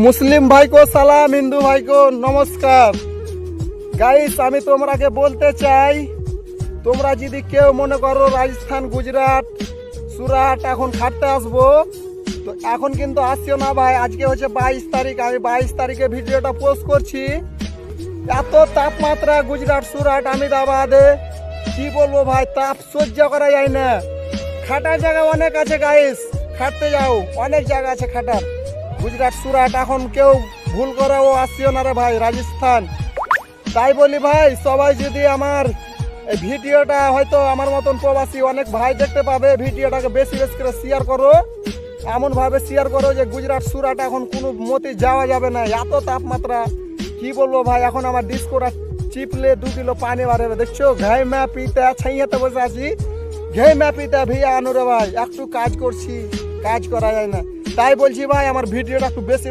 মুসলিম ভাইকো সালাম, হিন্দু ভাইকো নমস্কার। গাইস, আমি তোমরাকে বলতে চাই, তোমরা যদি কেউ মনে করো রাজস্থান, গুজরাট, সুরাট এখন খাটতে আসবো, তো এখন কিন্তু আসছো না ভাই। আজকে হচ্ছে 22 তারিখ, আমি 22 তারিখে ভিডিওটা পোস্ট করছি। এত তাপমাত্রা গুজরাট, সুরাট, আহমেদাবাদে, কি বলবো ভাই, তাপ সহ্য করা যায় না। খাটার জায়গা অনেক আছে গাইস, খাটতে যাও, অনেক জায়গা আছে খাটার। গুজরাট, সুরাট এখন কেউ ভুল করেও আসছিও না রে ভাই, রাজস্থান। তাই বলি ভাই, সবাই যদি আমার এই ভিডিওটা, হয়তো আমার মতন প্রবাসী অনেক ভাই দেখতে পাবে, ভিডিওটাকে বেশি বেশি করে শেয়ার করো। এমনভাবে শেয়ার করো যে গুজরাট, সুরাট এখন কোনো মতে যাওয়া যাবে না, এত তাপমাত্রা। কি বলবো ভাই, এখন আমার ডিস্কোটা চিপলে 2 কিলো পানি বার হবে। দেখছো, ঘাই ম্যা পিতা ছাইয়াতে বসে আছি, ঘাই ম্যা পিতা ভিয়া আনো রে ভাই। একটু কাজ করছি, কাজ করা যায় না। তাই বলছি ভাই, আমার ভিডিওটা একটু বেশি